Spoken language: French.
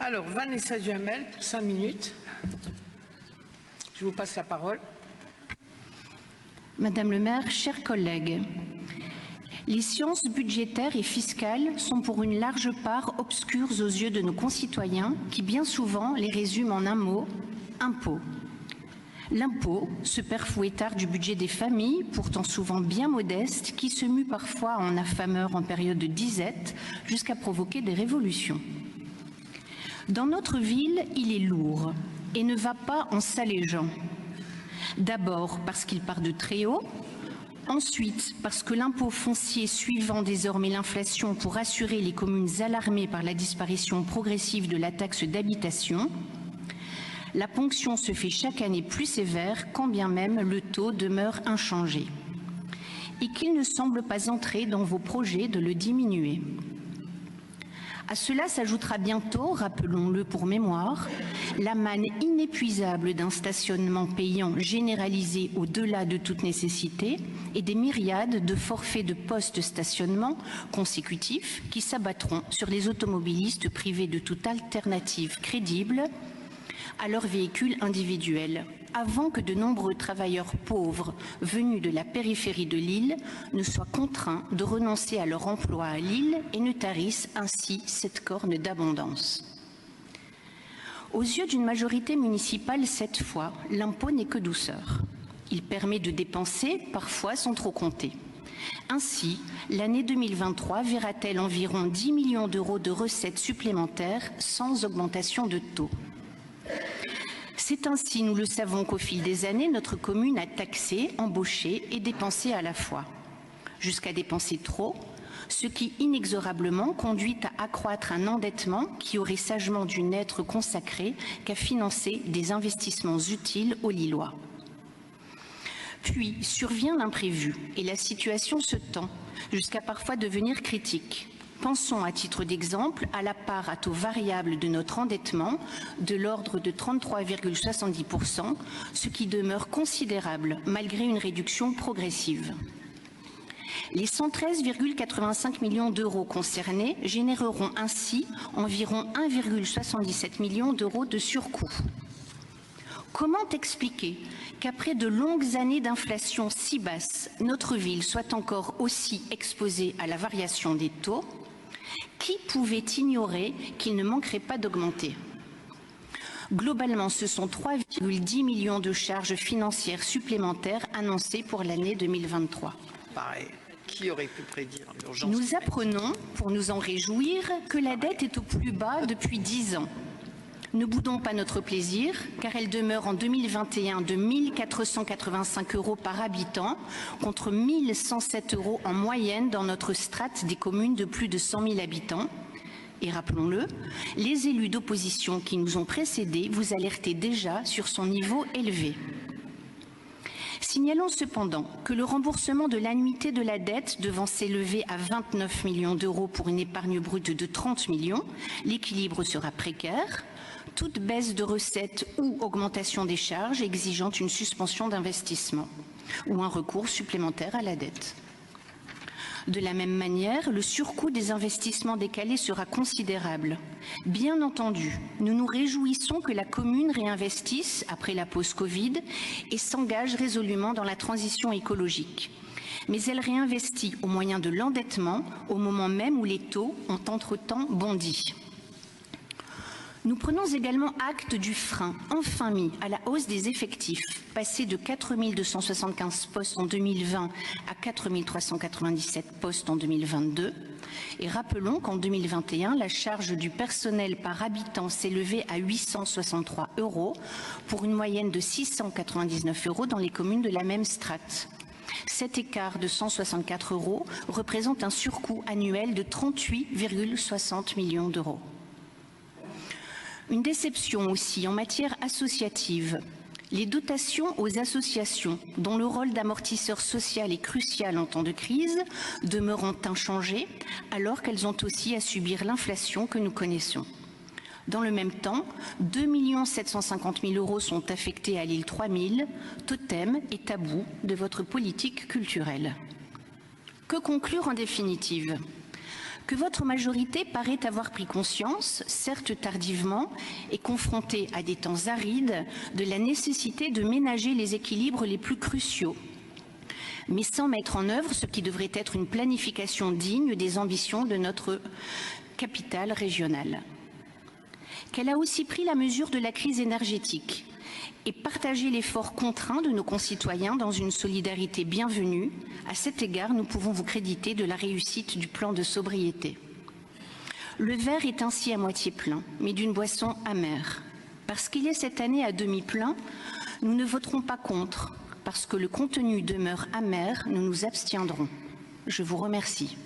Alors, Vanessa Duhamel, pour 5 minutes. Je vous passe la parole. Madame le maire, chers collègues, les sciences budgétaires et fiscales sont pour une large part obscures aux yeux de nos concitoyens qui bien souvent les résument en un mot, impôt. L'impôt, ce père fouettard du budget des familles, pourtant souvent bien modeste, qui se mue parfois en affameur en période de disette jusqu'à provoquer des révolutions. Dans notre ville, il est lourd et ne va pas en s'allégeant. D'abord parce qu'il part de très haut, ensuite parce que l'impôt foncier suivant désormais l'inflation pour assurer les communes alarmées par la disparition progressive de la taxe d'habitation, la ponction se fait chaque année plus sévère quand bien même le taux demeure inchangé et qu'il ne semble pas entrer dans vos projets de le diminuer. À cela s'ajoutera bientôt, rappelons-le pour mémoire, la manne inépuisable d'un stationnement payant généralisé au-delà de toute nécessité et des myriades de forfaits de post-stationnement consécutifs qui s'abattront sur les automobilistes privés de toute alternative crédible à leur véhicule individuel, avant que de nombreux travailleurs pauvres venus de la périphérie de Lille ne soient contraints de renoncer à leur emploi à Lille et ne tarissent ainsi cette corne d'abondance. Aux yeux d'une majorité municipale, cette fois, l'impôt n'est que douceur. Il permet de dépenser, parfois sans trop compter. Ainsi, l'année 2023 verra-t-elle environ 10 millions d'euros de recettes supplémentaires sans augmentation de taux. C'est ainsi, nous le savons, qu'au fil des années, notre commune a taxé, embauché et dépensé à la fois. Jusqu'à dépenser trop, ce qui inexorablement conduit à accroître un endettement qui aurait sagement dû n'être consacré qu'à financer des investissements utiles aux Lillois. Puis survient l'imprévu et la situation se tend jusqu'à parfois devenir critique. Pensons à titre d'exemple à la part à taux variable de notre endettement de l'ordre de 33,70%, ce qui demeure considérable malgré une réduction progressive. Les 113,85 millions d'euros concernés généreront ainsi environ 1,77 million d'euros de surcoût. Comment expliquer qu'après de longues années d'inflation si basse, notre ville soit encore aussi exposée à la variation des taux? Qui pouvait ignorer qu'il ne manquerait pas d'augmenter? Globalement, ce sont 3,10 millions de charges financières supplémentaires annoncées pour l'année 2023. Pareil. Qui aurait pu prédire l'urgence? Nous apprenons, pour nous en réjouir, que la dette est au plus bas depuis 10 ans. Ne boudons pas notre plaisir, car elle demeure en 2021 de 1 485 € par habitant, contre 1 107 € en moyenne dans notre strate des communes de plus de 100 000 habitants. Et rappelons-le, les élus d'opposition qui nous ont précédés vous alertaient déjà sur son niveau élevé. Signalons cependant que le remboursement de l'annuité de la dette devant s'élever à 29 millions d'euros pour une épargne brute de 30 millions, l'équilibre sera précaire. Toute baisse de recettes ou augmentation des charges exigeant une suspension d'investissement ou un recours supplémentaire à la dette. De la même manière, le surcoût des investissements décalés sera considérable. Bien entendu, nous nous réjouissons que la commune réinvestisse après la pause Covid et s'engage résolument dans la transition écologique. Mais elle réinvestit au moyen de l'endettement au moment même où les taux ont entre-temps bondi. Nous prenons également acte du frein, enfin mis, à la hausse des effectifs, passé de 4 275 postes en 2020 à 4 397 postes en 2022. Et rappelons qu'en 2021, la charge du personnel par habitant s'élevait à 863 € pour une moyenne de 699 € dans les communes de la même strate. Cet écart de 164 € représente un surcoût annuel de 38,60 millions d'euros. Une déception aussi en matière associative. Les dotations aux associations, dont le rôle d'amortisseur social est crucial en temps de crise, demeurent inchangées, alors qu'elles ont aussi à subir l'inflation que nous connaissons. Dans le même temps, 2 750 000 € sont affectés à l'île 3000, totem et tabou de votre politique culturelle. Que conclure en définitive ? que votre majorité paraît avoir pris conscience, certes tardivement, et confrontée à des temps arides, de la nécessité de ménager les équilibres les plus cruciaux, mais sans mettre en œuvre ce qui devrait être une planification digne des ambitions de notre capitale régionale. Qu'elle a aussi pris la mesure de la crise énergétique et partagé l'effort contraint de nos concitoyens dans une solidarité bienvenue. À cet égard, nous pouvons vous créditer de la réussite du plan de sobriété. Le verre est ainsi à moitié plein, mais d'une boisson amère. Parce qu'il est cette année à demi-plein, nous ne voterons pas contre. Parce que le contenu demeure amer, nous nous abstiendrons. Je vous remercie.